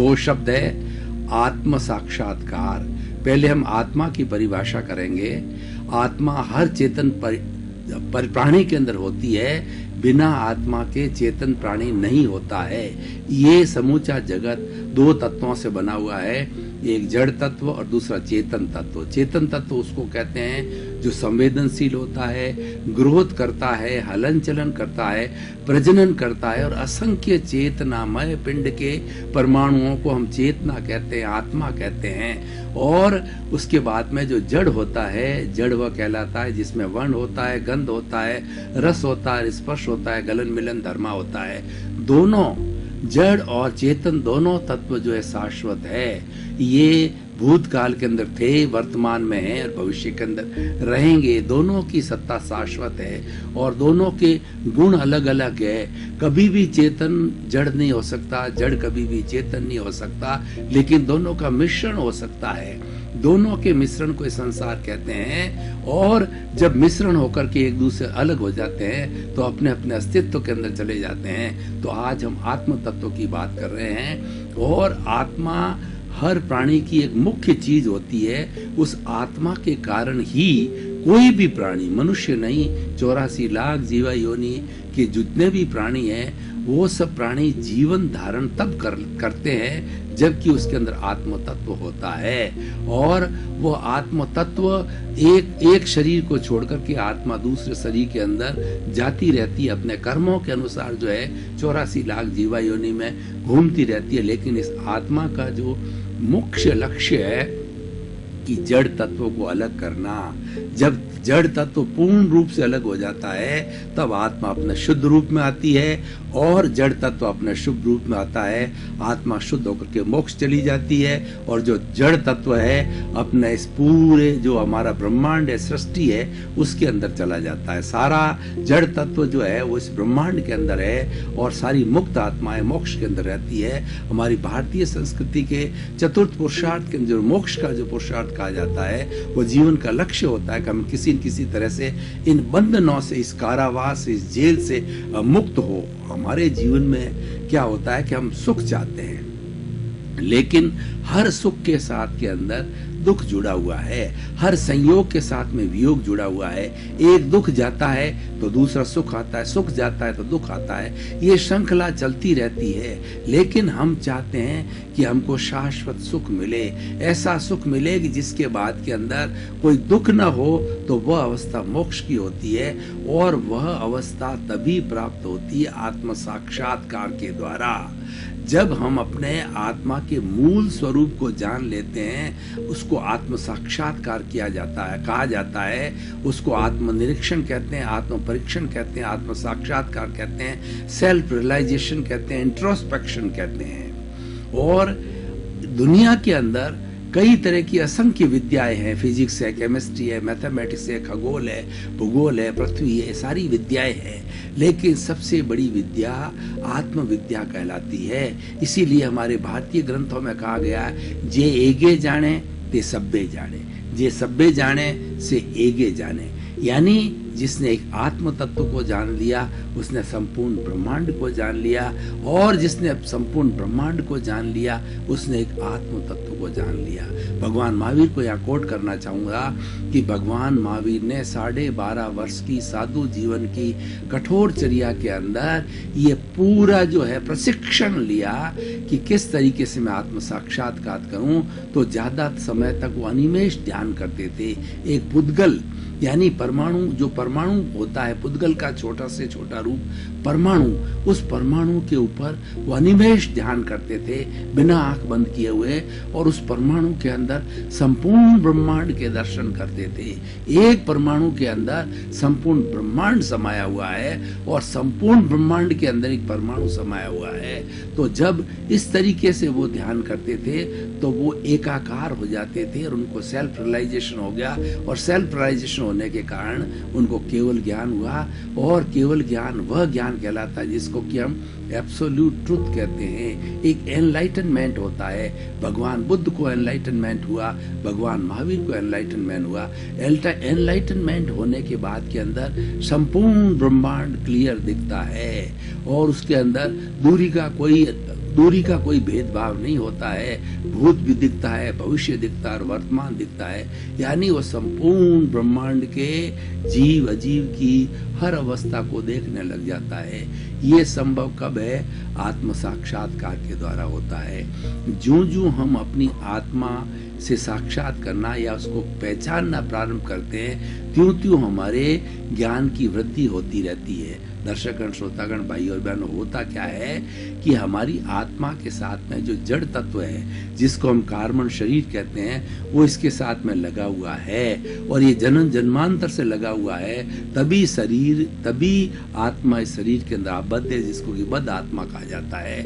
वो शब्द है आत्म साक्षात्कार। पहले हम आत्मा की परिभाषा करेंगे। आत्मा हर चेतन प्राणी के अंदर होती है, बिना आत्मा के चेतन प्राणी नहीं होता है। ये समूचा जगत दो तत्वों से बना हुआ है, एक जड़ तत्व और दूसरा चेतन तत्व। चेतन तत्व उसको कहते हैं जो संवेदनशील होता है, ग्रोथ करता है, हलन चलन करता है, प्रजनन करता है, और असंख्य चेतनामय पिंड के परमाणुओं को हम चेतना कहते हैं, आत्मा कहते हैं। और उसके बाद में जो जड़ होता है, जड़ वह कहलाता है जिसमें वर्ण होता है, गंध होता है, रस होता है, स्पर्श होता है, गलन मिलन धर्मा होता है। दोनों जड़ और चेतन दोनों तत्व जो है शाश्वत है। ये भूतकाल के अंदर थे, वर्तमान में है और भविष्य के अंदर रहेंगे। दोनों की सत्ता शाश्वत है और दोनों के गुण अलग अलग है। कभी भी चेतन जड़ नहीं हो सकता, जड़ कभी भी चेतन नहीं हो सकता, लेकिन दोनों का मिश्रण हो सकता है। दोनों के मिश्रण को संसार कहते हैं। और जब मिश्रण होकर के एक दूसरे अलग हो जाते हैं तो अपने अपने अस्तित्व के अंदर चले जाते हैं। तो आज हम आत्म तत्व की बात कर रहे हैं। और आत्मा हर प्राणी की एक मुख्य चीज होती है। उस आत्मा के कारण ही कोई भी प्राणी, मनुष्य नहीं, 84 लाख जीवा योनि के जितने भी प्राणी हैं, वो सब प्राणी जीवन धारण तब करते हैं जबकि उसके अंदर आत्म तत्व होता है। और वो आत्म तत्व एक शरीर को छोड़कर के आत्मा दूसरे शरीर के अंदर जाती रहती है, अपने कर्मों के अनुसार जो है 84 लाख जीवा योनि में घूमती रहती है। लेकिन इस आत्मा का जो मुख्य लक्ष्य है कि जड़ तत्वों को अलग करना। जब जड़ तत्व पूर्ण रूप से अलग हो जाता है तब आत्मा अपने शुद्ध रूप में आती है और जड़ तत्व अपने शुभ रूप में आता है। आत्मा शुद्ध होकर के मोक्ष चली जाती है और जो जड़ तत्व है अपने इस पूरे जो हमारा ब्रह्मांड है, सृष्टि है, उसके अंदर चला जाता है। सारा जड़ तत्व जो है वो इस ब्रह्मांड के अंदर है और सारी मुक्त आत्माएं मोक्ष के अंदर रहती है। हमारी भारतीय संस्कृति के चतुर्थ पुरुषार्थ के जो मोक्ष का जो पुरुषार्थ कहा जाता है वो जीवन का लक्ष्य होता है कि हम किसी तरह से इन बंधनों से, इस कारावास, इस जेल से मुक्त हो। हमारे जीवन में क्या होता है कि हम सुख चाहते हैं, लेकिन हर सुख के साथ के अंदर दुख जुड़ा हुआ है। हर संयोग के साथ में वियोग जुड़ा हुआ है। एक दुख जाता है तो दूसरा सुख आता है, सुख जाता है तो दुख आता है। ये श्रृंखला चलती रहती है। लेकिन हम चाहते हैं कि हमको शाश्वत सुख मिले, ऐसा सुख मिले कि जिसके बाद के अंदर कोई दुख ना हो। तो वह अवस्था मोक्ष की होती है और वह अवस्था तभी प्राप्त होती है आत्म साक्षात्कार के द्वारा। जब हम अपने आत्मा के मूल स्वरूप को जान लेते हैं, उसको आत्म साक्षात्कार किया जाता है, कहा जाता है। उसको आत्मनिरीक्षण कहते हैं, आत्म परीक्षण कहते हैं, आत्म साक्षात्कार कहते हैं, सेल्फ रियलाइजेशन कहते हैं, इंट्रोस्पेक्शन कहते हैं। और दुनिया के अंदर कई तरह की असंख्य विद्याएं हैं। फिजिक्स है, केमिस्ट्री है, मैथमेटिक्स है, खगोल है, भूगोल है, पृथ्वी है, सारी विद्याएं हैं। लेकिन सबसे बड़ी विद्या आत्मविद्या कहलाती है। इसीलिए हमारे भारतीय ग्रंथों में कहा गया है, जे एगे जाने ते सब्बे जाने, जे सब्बे जाने से एगे जाने। यानी जिसने एक आत्म तत्व को जान लिया उसने संपूर्ण ब्रह्मांड को जान लिया, और जिसने संपूर्ण ब्रह्मांड को जान लिया उसने एक आत्म तत्व को जान लिया। भगवान महावीर को यहाँ कोट करना चाहूंगा कि भगवान महावीर ने 12.5 वर्ष की साधु जीवन की कठोर चर्या के अंदर ये पूरा जो है प्रशिक्षण लिया कि किस तरीके से मैं आत्म साक्षात्कार करूं। तो ज्यादा समय तक वो अनिमेष ध्यान करते थे। एक पुद्गल यानी परमाणु, जो परमाणु होता है, पुद्गल का छोटा से छोटा रूप परमाणु, उस परमाणु के ऊपर वो अनिमेष ध्यान करते थे बिना आंख बंद किए हुए, और उस परमाणु के अंदर संपूर्ण ब्रह्मांड के दर्शन करते थे। एक परमाणु के अंदर संपूर्ण ब्रह्मांड समाया हुआ है और संपूर्ण ब्रह्मांड के अंदर एक परमाणु समाया हुआ है। तो जब इस तरीके से वो ध्यान करते थे तो वो एकाकार हो जाते थे और उनको सेल्फ रियलाइजेशन हो गया, और सेल्फ रियलाइजेशन होने के कारण उनको केवल ज्ञान हुआ। और केवल ज्ञान वह ज्ञान कहलाता है जिसको कि हम एब्सोल्यूट ट्रुथ कहते हैं। एक एनलाइटनमेंट होता है। भगवान बुद्ध को एनलाइटनमेंट हुआ, भगवान महावीर को एनलाइटनमेंट हुआ। एनलाइटनमेंट होने के बाद के अंदर संपूर्ण ब्रह्मांड क्लियर दिखता है और उसके अंदर दूरी का कोई दूरी का कोई भेदभाव नहीं होता है। भूत भी दिखता है, भविष्य दिखता है और वर्तमान दिखता है। यानी वो संपूर्ण ब्रह्मांड के जीव अजीव की हर अवस्था को देखने लग जाता है। ये संभव कब है? आत्म साक्षात्कार के द्वारा होता है। जो हम अपनी आत्मा से साक्षात करना या उसको पहचानना प्रारंभ करते हैं, त्यों हमारे ज्ञान की वृद्धि होती रहती है। दर्शकगण, श्रोतागण, भाई और बहनों, होता क्या है कि हमारी आत्मा के साथ में जो जड़ तत्व है, जिसको हम कार्बन शरीर कहते हैं, वो इसके साथ में लगा हुआ है और ये जन्म जन्मांतर से लगा हुआ है। तभी आत्मा इस शरीर के अंदर आबद्ध है, जिसको कि बद्ध आत्मा कहा जाता है।